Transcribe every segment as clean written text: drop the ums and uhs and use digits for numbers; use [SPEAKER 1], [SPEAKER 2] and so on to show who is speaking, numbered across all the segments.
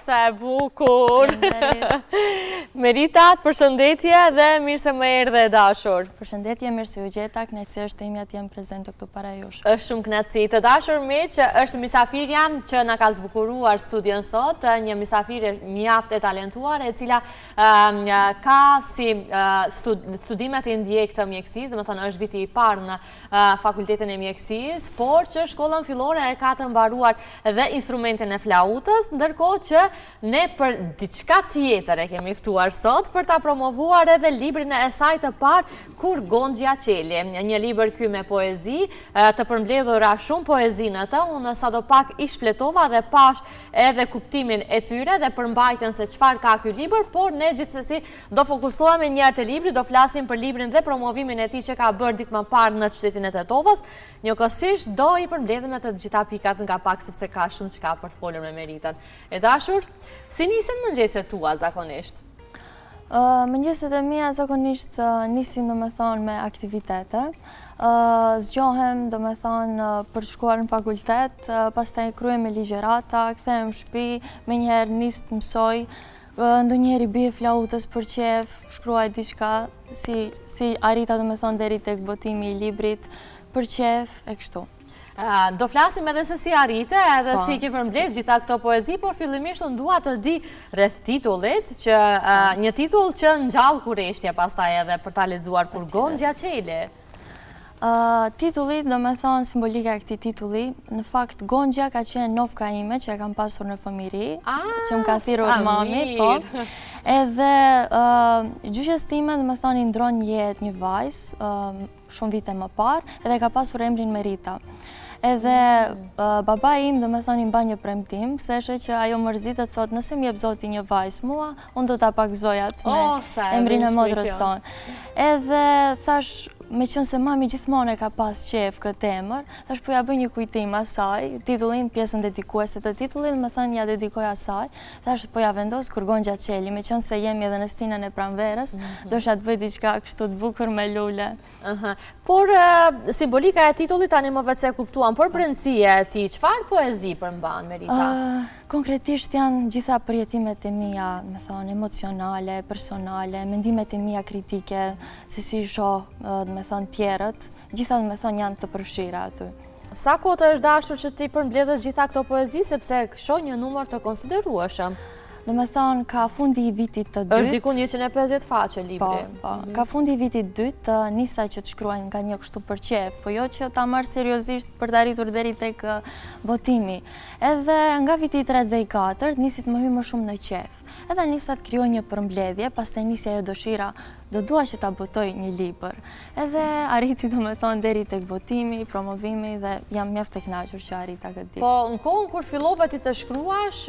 [SPEAKER 1] sa e bukur. Merita, përshëndetje dhe mirë se më erdhe e dashur.
[SPEAKER 2] Përshëndetje, mirë se u gjeta, kënaqësi imi atë jem prezente këtu para jush.
[SPEAKER 1] Është shumë kënaqësi. Të dashur miq, është mysafirja që na ka zbukuruar studion sot, një mysafirë mjaft e talentuar e cila ka si studimet e ndjekë të mjekësisë, domethënë është viti i parë në fakultetin e mjekësisë, por që shkollën fillore e ka të mbaruar dhe instrumentin e flautës, ndërkohë që ne për diçka tjetër e kemi ftuar sot për ta promovuar edhe librin e saj të parë Kur Gonxha Qeli. Një libër ky me poezi, të përmbledhura shumë poezi në të, unë sadopak i shfletova dhe pash edhe kuptimin e tyre dhe përmbajtjen se çfarë ka ky libër, por ne gjithsesi do fokusohemi njëherë te libri, do flasim për librin dhe promovimin e tij që ka bërë ditë më parë në qytetin e Tetovës. Njëkohësisht do i përmbledhim të gjitha pikat nga pak sepse ka shumë çka për të folur me Meritën. E dashur, si nisen mëngjeset tua zakonisht?
[SPEAKER 2] Mëngjeset e mia zakonisht nisin domethënë me aktivitete. Zgjohem domethënë për të shkuar në fakultet, pastaj kryej me ligjërata, kthehem në shtëpi, menjëherë nis të mësoj, ndonjëherë bie flautës për qef, shkruaj diçka, si arrita domethënë deri tek botimi i librit për qef e kështu.
[SPEAKER 1] Do flasim edhe se si arrite, edhe si ke përmbledh gjitha këto poezi, por fillimisht unë dua të di rreth titullit, që një titull që ngjall kurreshtja pastaj edhe për ta lexuar Kur Gonxha Qeli.
[SPEAKER 2] Titulli, domethënë simbolika e këtij tulli, në fakt Gonxha ka qenë nofka ime që e kam pasur në fëmijëri, që më ka thirrur mami, po. Edhe gjyqes time domethënë i ndron jetë një vajzë shumë vite më parë, edhe ka pasur emrin Merita. Edhe baba im domethënë i mba një premtim, se është që ajo mërzitet, thot nëse më jep Zoti një vajzë mua, unë do ta pakzoj atë me emrin e motrës tonë. Edhe thash, me qënë se mami gjithmonë e ka pas qef këtë emër, thash po ja bëj një kujtim asaj, titullin, pjesën dedikuese të titullin, më thënë ja dedikoj asaj, thash po ja vendos Kur Gonxha Qeli, me qënë se jemi edhe në stinën e pranverës, dosha të bëj diçka kështu të bukur me lule.
[SPEAKER 1] Por simbolika e titullit tani më vetë se kuptuam, por brendësia e tij, çfarë poezi përmban Merita?
[SPEAKER 2] Konkretisht janë gjitha përjetimet e mia, me thonë, emocionale, personale, mendimet e mia kritike, se si shoh, me thonë, tjerët, gjitha me thonë janë të përfshira aty.
[SPEAKER 1] Sa kohë të është dashur që ti përmbledhësh gjitha këto poezi, sepse shoh një numër të konsiderueshëm?
[SPEAKER 2] Do me thonë, ka fundi i vitit të dytë...
[SPEAKER 1] është diku 150 faqe libri.
[SPEAKER 2] Po, ka fundi i vitit dytë, nisa që të shkruaj nga një kështu për qef, po jo që ta marrë seriozisht për të arritur deri tek botimi. Edhe nga viti 3 dhe i 4, nisit më hy më shumë në qef. Edhe nisa të krijoj një përmbledhje, pastaj nisi ajo dëshira, do dua që ta botoj një libër. Edhe arriti do me thonë deri tek botimi, promovimi dhe jam mjaft e kënaqur që arrita këtë ditë.
[SPEAKER 1] Po në kohën kur fillove ti të shkruash,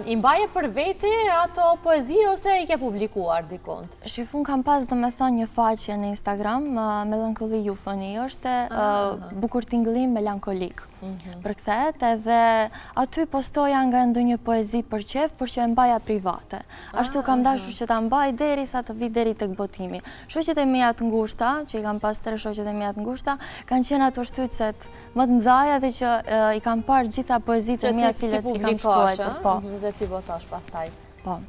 [SPEAKER 1] i mbaje për veti ato poezi ose i ke publikuar dikund?
[SPEAKER 2] Shifun kam pas do me thonë një faqe në Instagram, Melankolli Eufoni, është bukur tingëllim melankolik. Përkthet edhe aty postoja nga ndonjë poezi për qef, por që e mbaja private. Ashtu kam dashur që ta mbaj derisa të vi deri tek botimi. Shoqet e mia të ngushta, që i kam pas 3 shoqet e mia të ngushta, kanë qenë ato shtytset më të mëdha dhe që i kam parë gjitha poezitë e mia të cilat i kam shkruar, po.
[SPEAKER 1] Dhe ti botosh pastaj.
[SPEAKER 2] Po.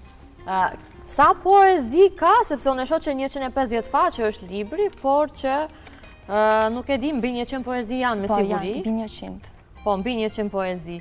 [SPEAKER 1] Sa poezi ka, sepse unë e shoh që 150 faqe është libri, por që nuk e di, mbi 100 poezi janë me siguri.
[SPEAKER 2] Po, janë mbi 100.
[SPEAKER 1] Po, mbi 100 poezi.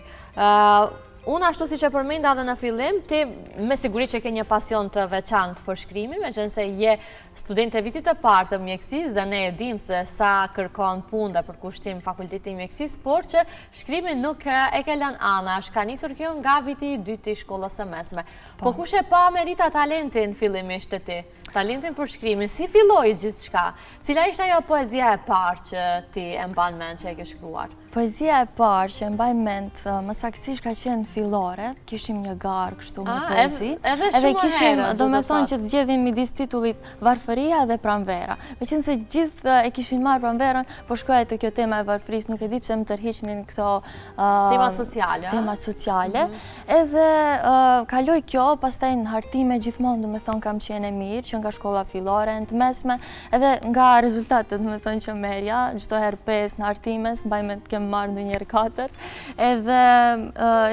[SPEAKER 1] Unë ashtu si që përmenda dhe në fillim, ti me siguri që ke një pasion të veçantë për shkrimi, me qenë se je student e vitit të parë të mjekësisë dhe ne e dim se sa kërkon punë dhe për kushtim fakulteti i mjekësisë, por që shkrimi nuk e ke lënë anash, ka nisur kjo nga viti i dytë i shkollës së mesme. Po kush e pa Merita talentin fillimisht të ti? Talentin për shkrimin, si filloi gjithçka? Cila ishte ajo poezia e parë që ti e mban mend që e ke shkruar?
[SPEAKER 2] Poezia e parë që e mbaj mend, më saktësisht ka qenë fillore, kishim një garë kështu me poezi. Edhe kishim, do me thonë që të zgjedhim midis titullit Varfëria dhe Pranvera. Me qenë se gjithë e kishin marrë Pranverën, po shkoja të kjo tema e varfërisë, nuk e di pse më tërhiqnin këto temat sociale. Edhe kaloi kjo, pastaj në hartime gjithmonë do me thonë kam qenë e mirë, që nga shkolla fillore, në të mesme, edhe nga rezultatet do me thonë që merja, çdo herë 5 në hartimes, mbaj me të më marrë ndonjëherë 4. Edhe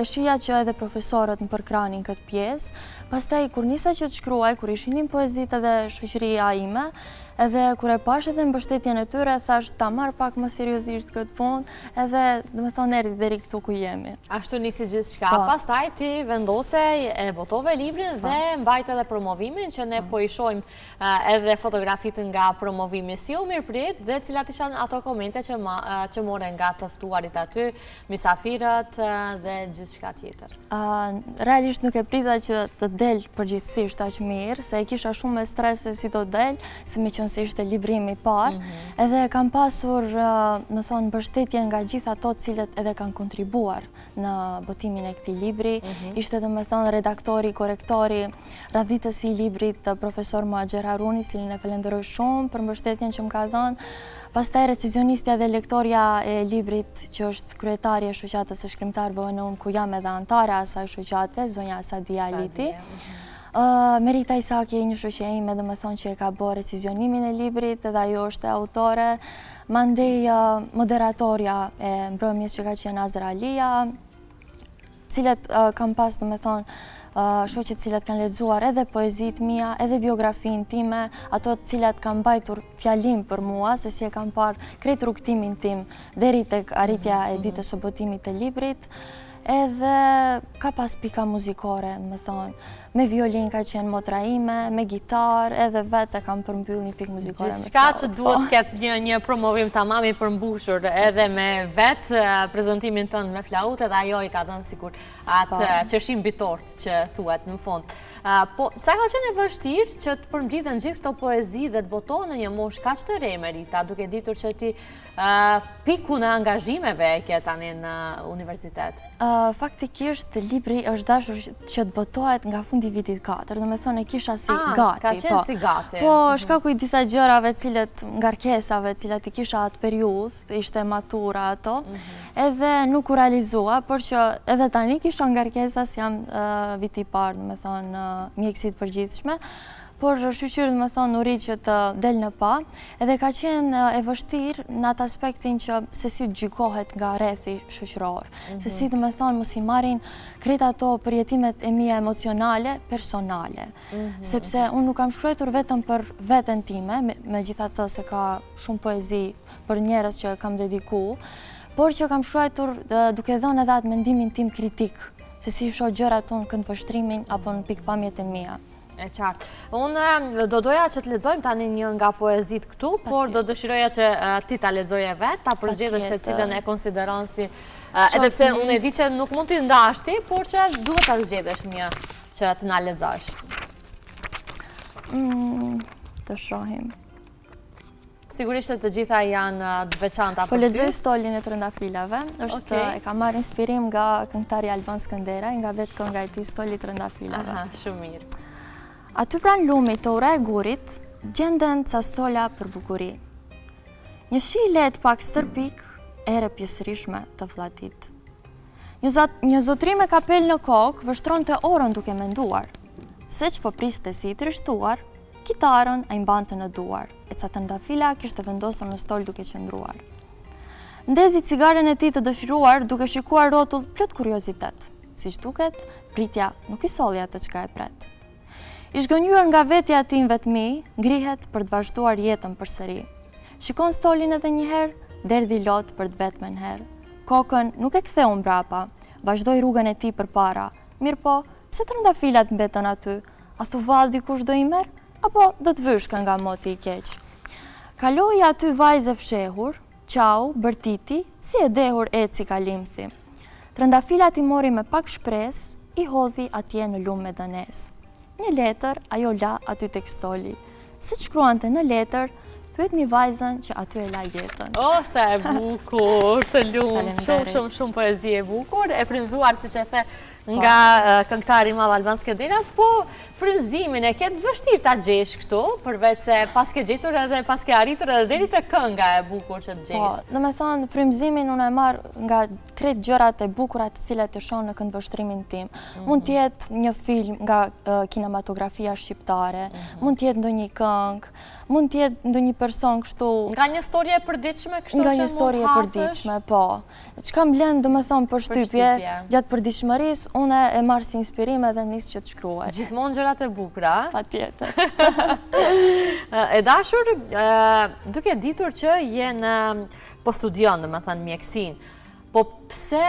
[SPEAKER 2] e shija që edhe profesorët më përkranin këtë pjesë. Pastaj kur nisa që të shkruaj, kur ishinin poezitë edhe shoqëria ime, edhe kur e pash edhe mbështetjen e tyre, thash ta marr pak më seriozisht këtë punë, edhe domethënë erdhi deri këtu ku jemi.
[SPEAKER 1] Ashtu nisi gjithçka. Pastaj ti vendose e botove librin dhe mbajt edhe promovimin që ne po i shohim edhe fotografitë nga promovimi. Si u mirëprit dhe cilat ishan ato komente që morën nga të ftuarit aty, mysafirët dhe gjithçka tjetër?
[SPEAKER 2] Realisht nuk e prita që të del përgjithsisht aq mirë, se e kisha shumë me stres se si do del, se me se ishte librimi i parë, edhe kam pasur, më thonë, mbështetje nga gjithë ato cilët edhe kanë kontribuar në botimin e këtij libri. Ishte dhe më thonë redaktori, korektori, radhitësi i librit profesor Muaxher Haruni, cilin e falenderoj shumë për mbështetjen që më ka dhënë. Pastaj recizionistja dhe lektoria e librit që është kryetari e shoqatës së shkrimtarëve ONU, ku jam edhe antare asaj shoqate, zonja Sadia Aliti. Merita Isaki, një shoqe ime, dhe më thonë që e ka bërë recizionimin e librit edhe ajo është autore. Mandej moderatorja e mbrëmjes që ka qenë Azra Alia, cilët kam pas, dhe më thonë, shoqet cilat kanë lexuar edhe poezit mia, edhe biografinë time, ato cilat kanë mbajtur fjalim për mua, se si e kanë parë krejt rrugtimin tim deri tek arritja e ditës së botimit të librit. Edhe ka pas pika muzikore, më thonë, me violin ka qenë motra ime, me gitar, edhe vetë kam përmbyll një pikë muzikore me flaut.
[SPEAKER 1] Gjithçka që duhet ketë një promovim tamam i përmbushur, edhe me vetë prezantimin tënd me flaut, edhe ajo i ka dhënë sikur atë qeshim mbi tort që thuhet në fund. Po, sa ka qenë e vështirë që të përmbledhen gjithë këto poezi dhe të botohen në një moshë kaq të re, Merita, duke ditur që ti pikun e angazhimeve e ke tani në universitet?
[SPEAKER 2] Faktikisht, libri është dashur që të botohet nga fundi vitit 4, dhe me thonë e kisha si gati.
[SPEAKER 1] Ka qenë si gati.
[SPEAKER 2] Po, shkaku i disa gjërave cilët, ngarkesave cilat i kisha atë periudhë, ishte matura ato, edhe nuk u realizua, por që edhe tani kisha ngarkesa si jam viti parë, dhe me thonë mjekësit përgjithshme, por shqyqyrë dhe më thonë uri që të del në pa, edhe ka qenë e vështirë në atë aspektin që se si të gjykohet nga rrethi shoqëror, se si dhe më thonë mos i marrin krejt ato përjetimet e mia emocionale, personale, sepse unë nuk kam shkruar vetëm për veten time, me gjithatë se ka shumë poezi për njerëz që kam dediku, por që kam shkruar duke dhënë edhe atë mendimin tim kritik, se si shoh gjërat unë kënd vështrimin apo në pikpamjet e mia.
[SPEAKER 1] E qartë. Unë do doja që të lexojmë tani një nga poezit këtu, por do dëshiroja që ti ta lexoje vetë, ta përzgjedhësh se cilën e konsideron si, edhe pse unë e di që nuk mund t'i ndash ti, por që duhet ta zgjedhësh një që të na lexosh.
[SPEAKER 2] Të shohim.
[SPEAKER 1] Sigurisht të gjitha janë të veçanta për ty.
[SPEAKER 2] Po lexoj Stolin e Trëndafilave. Është e ka marrë inspirim nga këngëtari Alban Skënderaj, nga vetë kënga e tij Stoli i Trëndafilave.
[SPEAKER 1] Aha, shumë mirë.
[SPEAKER 2] Aty pranë lumit të ura e gurit, gjenden ca stola për bukuri. Një shi i lehtë pak stërpik, ere pjesërishme të vllatit. Një zotri me kapel në kokë vështronte orën duke menduar. Seç po priste si i trishtuar, kitarën ai mbante në duar, e ca Trëndafila kishte vendosur në stol duke qëndruar. Ndezi cigaren e tij të dëshiruar duke shikuar rrotull plot kuriozitet. Siç duket, pritja nuk i solli atë çka e pret. I zgënjur nga vetja e tij në vetmi, ngrihet për të vazhduar jetën përsëri. Shikon stolin edhe një herë, derdhi lot për të vetmen herë. Kokën nuk e ktheu mbrapa, vazhdoi rrugën e tij përpara. Mirë po, pse Trëndafilat mbetën aty? A thu vallë dikush do i merr, apo do të vyshkën nga moti i keq? Kaloi aty vajzë fshehur, qau, bërtiti, si e dehur eci kalimthi. Trëndafilat i mori me pak shpresë, i hodhi atje në lumë me dënesë. Një letër ajo la aty tek stoli. Se shkruante në letër, pyet një vajzën që aty e la jetën.
[SPEAKER 1] O, sa e bukur, të lumë, shumë poezi e bukur, e frymzuar, siç e the, nga këngëtari madh Alban Skedera, po frymëzimin e ketë vështirë ta gjesh këtu, përveç se pas ke gjetur edhe pas ke arritur edhe deri te kënga e bukur që të gjesh.
[SPEAKER 2] Po, domethënë frymëzimin unë e marr nga krejt gjërat e bukura të cilat e shoh në këndvështrimin tim. Mund të jetë një film nga kinematografia shqiptare, mund të jetë ndonjë këngë, mund të jetë ndonjë person kështu.
[SPEAKER 1] Nga një storje e përditshme kështu që mund të hasësh? Nga një storje e përditshme,
[SPEAKER 2] po. Çka mblen domethënë përshtypje gjatë përditshmërisë, unë e marr si inspirim edhe nis që të shkruaj.
[SPEAKER 1] Gjithmonë gjërat e bukura.
[SPEAKER 2] Patjetër.
[SPEAKER 1] E dashur, duke ditur që po studion, domethënë mjekësinë, po pse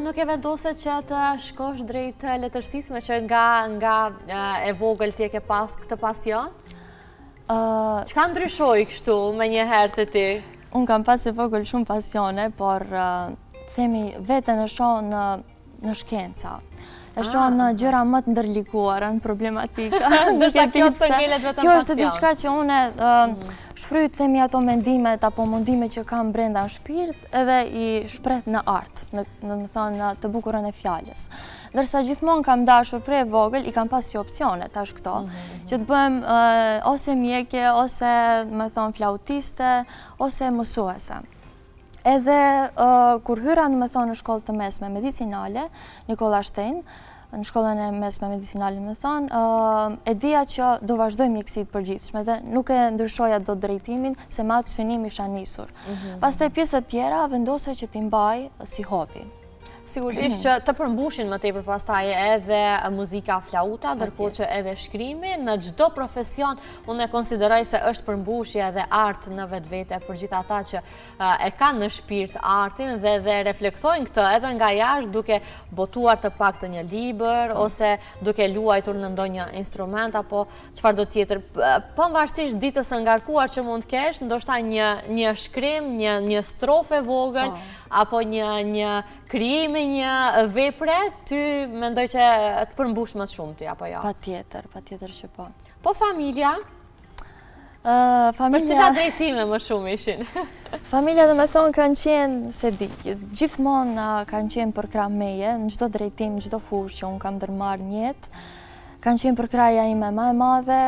[SPEAKER 1] nuk e vendose që të shkosh drejt letërsisë, me që nga e vogël ti e ke pas këtë pasion? Çka ndryshoi kështu me një herë të ti?
[SPEAKER 2] Unë kam pas e vogël shumë pasione, por themi veten e shoh në shkenca. E shoh në gjëra më të ndërlikuara, në problematika.
[SPEAKER 1] Ndërsa kjo të ngelet vetëm pasion.
[SPEAKER 2] Kjo është diçka që unë shfryt themi ato mendimet apo mundimet që kam brenda në shpirt edhe i shpreh në art, në të bukurën e fjalës. Ndërsa gjithmonë kam dashur prej vogël, i kam pas si opsione tash këto, që të bëhem ose mjekje, ose më thon flautiste, ose mësuese. Edhe kur hyra në në shkollë të mesme medicinale, Nikola Shtein, në shkollën e mesme medicinale e dija që do vazhdoj mjekësi të përgjithshme dhe nuk e ndryshoja do drejtimin se me atë synim isha nisur. Pastaj pjesët tjera vendose që t'i mbaj si hobi.
[SPEAKER 1] Sigurisht që të përmbushin më tepër pastaj edhe muzika flauta, ndërkohë që edhe shkrimi në çdo profesion unë e konsideroj se është përmbushje edhe art në vetvete për gjithë ata që e kanë në shpirt artin dhe reflektojnë këtë edhe nga jashtë duke botuar të paktën një libër ose duke luajtur në ndonjë instrument apo çfarëdo tjetër. Pavarësisht ditës së ngarkuar që mund të kesh, ndoshta një shkrim, një strofë vogël apo një krijim një vepre, ty mendoj që të përmbush më shumë ty, apo jo?
[SPEAKER 2] Patjetër që po.
[SPEAKER 1] Po familja? Për cila drejtime më shumë ishin?
[SPEAKER 2] Familja dhe me thonë kanë qenë, se di, gjithmonë kanë qenë për krah meje, në çdo drejtim, në çdo fushë që unë kam ndërmarrë në jetë, kanë qenë për krahja ime më e madhe,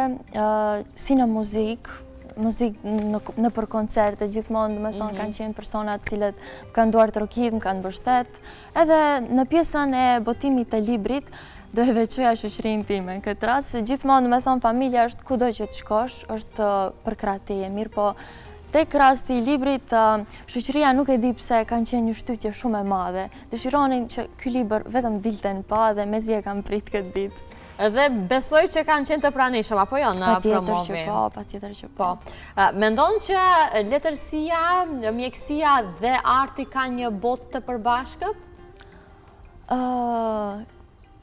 [SPEAKER 2] si në muzikë në për koncerte, gjithmonë me thonë kanë qenë personat cilët kanë duar të rokit, më kanë mbështet, edhe në pjesën e botimit të librit, do e veçoja shoqërinë time në këtë rast, se gjithmonë me thonë familja është kudo që të shkosh, është për krah teje, mirë po tek rasti i librit, shoqëria nuk e di pse kanë qenë një shtytje shumë e madhe, dëshironin që ky libër vetëm dilte në pa dhe mezi e kam prit këtë ditë.
[SPEAKER 1] Dhe besoj që kanë qenë të pranishëm, apo jo në promovim?
[SPEAKER 2] Patjetër që po.
[SPEAKER 1] Mendon që letërsia, mjekësia dhe arti kanë një botë të përbashkët?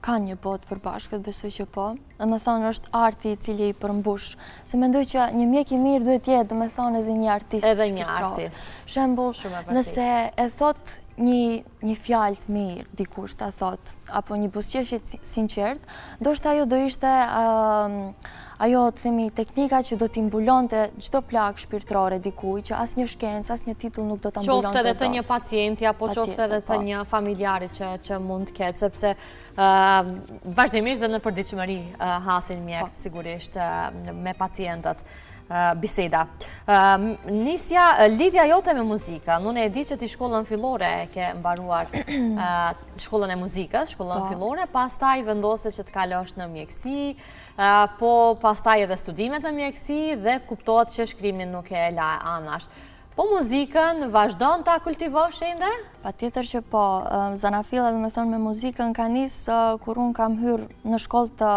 [SPEAKER 2] Kanë një botë përbashkët, besoj që po. Dhe me thonë është arti i cili i përmbush. Se mendoj që një mjek i mirë duhet jetë, dhe me thonë edhe një artist.
[SPEAKER 1] Edhe një artist.
[SPEAKER 2] Shembull, nëse e thot një fjalë të mirë, dikush ta thot, apo një buzëqeshje sinqert, ndoshta ajo do ishte ajo të themi teknika që do t'i mbulonte çdo plagë shpirtërore dikujt, që asnjë shkencë, asnjë titull nuk do ta mbulonte.
[SPEAKER 1] Qoftë edhe të një pacienti apo qoftë edhe të një familjari që mund të ketë, sepse vazhdimisht dhe në përditshmëri hasin mjekët sigurisht me pacientët. Biseda. Lidhja jote me muzika, unë e di që ti shkollën fillore e ke mbaruar shkollën e muzikës, shkollën fillore, pastaj vendose që të kalosh në mjekësi, po pastaj edhe studimet në mjekësi dhe kuptohet që shkrimin nuk e la anash. Po muzikën vazhdon ta kultivosh ende?
[SPEAKER 2] Patjetër që po. Zanafilla dhe me thonë me muzikën ka nisë kur unë kam hyrë në shkollë të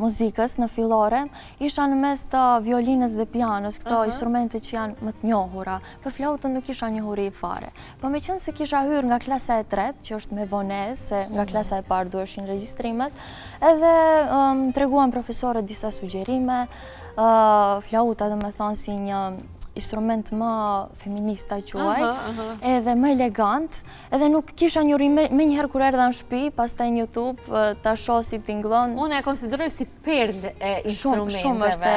[SPEAKER 2] muzikës në fillore, isha në mes të violinës dhe pianos, këto instrumente që janë më të njohura. Për flautën nuk isha njohuri fare. Po me qenë se kisha hyrë nga klasa e tretë, që është me vonesë, se nga klasa e parë duheshin regjistrimet, edhe më treguan profesorët disa sugjerime, flauta dhe me thonë si një instrument më feminista quaj, edhe më elegant, edhe nuk kisha njëri me njëherë kur erdha në shtëpi, pastaj në YouTube, ta shoh si tingëllon.
[SPEAKER 1] Unë e konsideroj si perlë e instrumenteve.
[SPEAKER 2] Shumë është.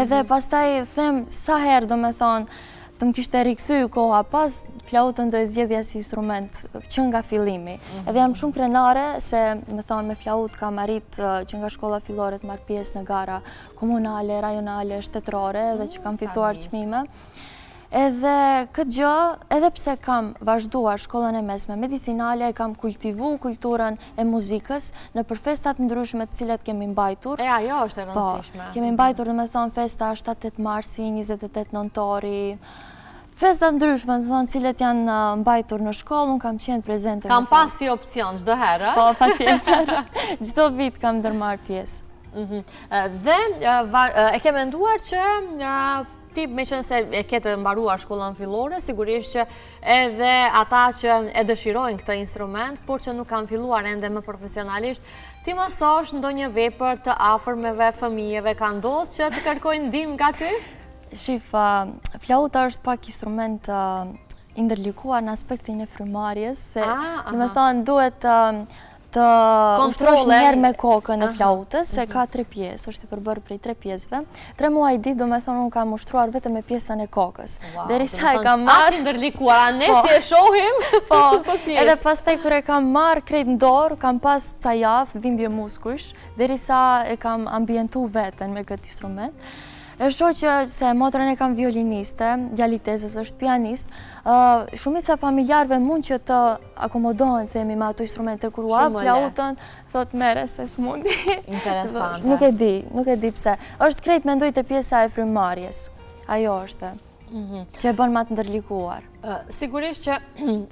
[SPEAKER 2] Edhe pastaj them sa herë do me thonë, të më kishte rikthy koha pas, flautën do e zgjedhja si instrument që nga fillimi. Edhe jam shumë krenare se, me thonë, me flautë kam arrit që nga shkolla fillore të marr pjesë në gara komunale, rajonale, shtetërore, dhe që kam fituar çmime. Edhe këtë gjë, edhe pse kam vazhduar shkollën e mesme medicinale, kam kultivu kulturën e muzikës në për festat ndryshme të cilat kemi mbajtur.
[SPEAKER 1] Ajo është e rëndësishme.
[SPEAKER 2] Kemi mbajtur, dhe me thonë, festa 7-8 marsi, 28 nëntori, festat ndryshme, të thonë, cilat janë mbajtur në shkollë, unë kam qenë prezente.
[SPEAKER 1] Kam pas si opcion çdo herë?
[SPEAKER 2] Po, patjetër. Çdo vit kam ndërmarr pjesë.
[SPEAKER 1] Dhe e ke menduar që ti, me qenë se e ketë mbaruar shkollën fillore, sigurisht që edhe ata që e dëshirojnë këtë instrument, por që nuk kanë filluar ende më profesionalisht, ti mësosh ndonjë vepër të afërmeve, fëmijëve, ka ndodhur që të kërkojnë ndihmë nga ty?
[SPEAKER 2] Shif, flauta është pak instrument i ndërlikuar në aspektin e frymarrjes, se do të thonë duhet të ushtrosh njerë me kokën e flautës, se ka 3 pjesë, është i përbërë prej 3 pjesëve. 3 muaj ditë, do me thonë, unë kam ushtruar vetëm me pjesën e kokës. Derisa e kam marrë...
[SPEAKER 1] Aq i ndërlikuar, a ne si e shohim?
[SPEAKER 2] Po, edhe pastaj kur e kam marrë krejt në dorë, kam pas ca javë, dhimbje muskujsh, derisa e kam ambientu veten me këtë instrument. E shoh që se motrën e kam violiniste, djali tezës është pianist, shumica familjarëve mund që të akomodohen, themi, me ato instrumente kurua, flautën, thot mere se s'mundi.
[SPEAKER 1] Interesante.
[SPEAKER 2] Nuk e di pse. Është krejt mendoj të pjesa e frymarrjes. Ajo është që e bën ma të ndërlikuar.
[SPEAKER 1] Sigurisht që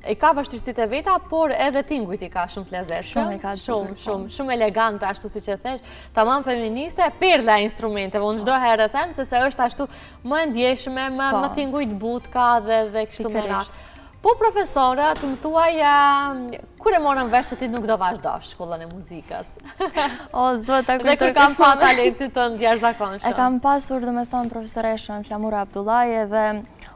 [SPEAKER 1] i ka vështirësitë e veta, por edhe tingujt i ka shumë të lezetshëm. Shumë elegante, ashtu si që thesh, tamam feministe, perla e instrumenteve. Unë çdo herë them se është ashtu më e ndjeshme, më tingujt butka dhe kështu me radhë. Po profesore, të më thuaj, kur e morën vesh që ti nuk do vazhdosh shkollën e muzikës?
[SPEAKER 2] S'do ta kujtoj.
[SPEAKER 1] Dhe kur kam pa talentin tënd jashtëzakonshëm.
[SPEAKER 2] E kam pasur, do me thonë, profesoreshën Flamura Abdullaje, dhe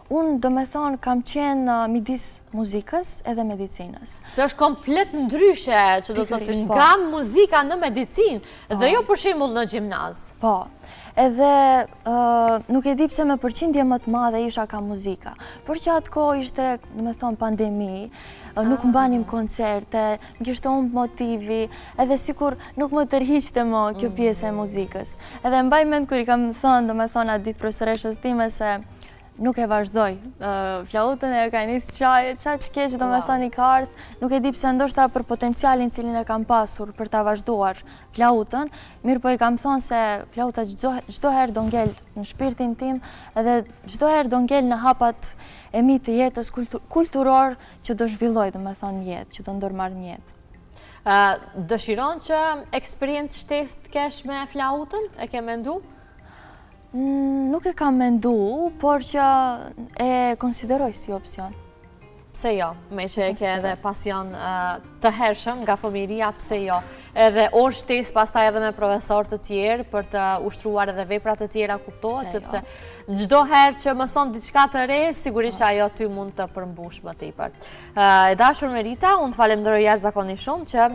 [SPEAKER 2] unë, do me thonë, kam qenë midis muzikës edhe medicinës.
[SPEAKER 1] Se është komplet ndryshe që do të nga muzika në medicinë, dhe jo për shembull në gjimnaz.
[SPEAKER 2] Po. Edhe nuk e di pse me përqindje më të madhe isha ka muzika. Por që atë kohë ishte, do me thonë, pandemi, nuk mbanim koncerte, më kishte humbë motivi, edhe sikur nuk më tërhiqte më kjo pjesë e muzikës. Edhe mbaj mend kur i kam thënë, do me thonë, atë ditë profesoreshës time se nuk e vazhdoj flautën, e ka nisë qa që keqë, do me thonë, i ka ardhë, nuk e di pse ndoshta për potencialin cilin e kam pasur për ta vazhduar flautën, mirë po i kam thonë se flauta çdo herë do ngel në shpirtin tim, edhe çdo herë do ngel në hapat e mi të jetës kulturor që do zhvilloj, do me thonë, jetë, që do ndërmarr një jetë.
[SPEAKER 1] Dëshiron që eksperiencë shtesë të kesh me flautën? E ke mendu?
[SPEAKER 2] Nuk e kam mendu, por që e konsideroj si opcion.
[SPEAKER 1] Pse jo? Me që e ke edhe pasion të hershëm nga fëmijëria, pse jo? Edhe orë shtesë pastaj edhe me profesor të tjerë për të ushtruar edhe vepra të tjera kuptohet, sepse çdo herë që mëson diçka të re, sigurisht ajo ty mund të përmbush më tepër. E dashur Merita, unë të falenderoj jashtëzakonisht shumë që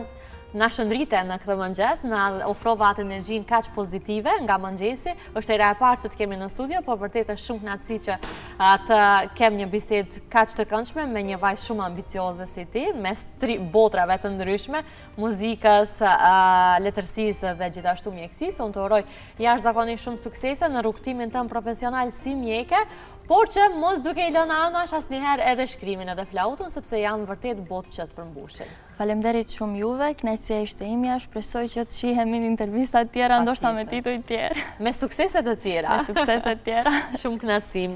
[SPEAKER 1] na shëndrite në këtë mëngjes, na ofrova atë energjinë kaq pozitive nga mëngjesi. Është era e parë që të kemi në studio, por vërtet është shumë kënaqësi që të kem një bisedë kaq të këndshme me një vajzë shumë ambicioze si ti, mes 3 botrave të ndryshme, muzikës, letërsisë dhe gjithashtu mjekësisë. Unë të uroj jashtëzakonisht shumë suksese në rrugtimin tënd profesional si mjeke, por që mos duke i lënë anash asnjëherë edhe shkrimin edhe flautën, sepse janë vërtet botë që të përmbushin.
[SPEAKER 2] Faleminderit shumë juve, kënaqësia ishte imja, shpresoj që të shihemi në intervista të tjera, ndoshta me tituj të tjerë.
[SPEAKER 1] Me sukseset të tjera.
[SPEAKER 2] Me sukseset të tjera.
[SPEAKER 1] Shumë kënaqësi.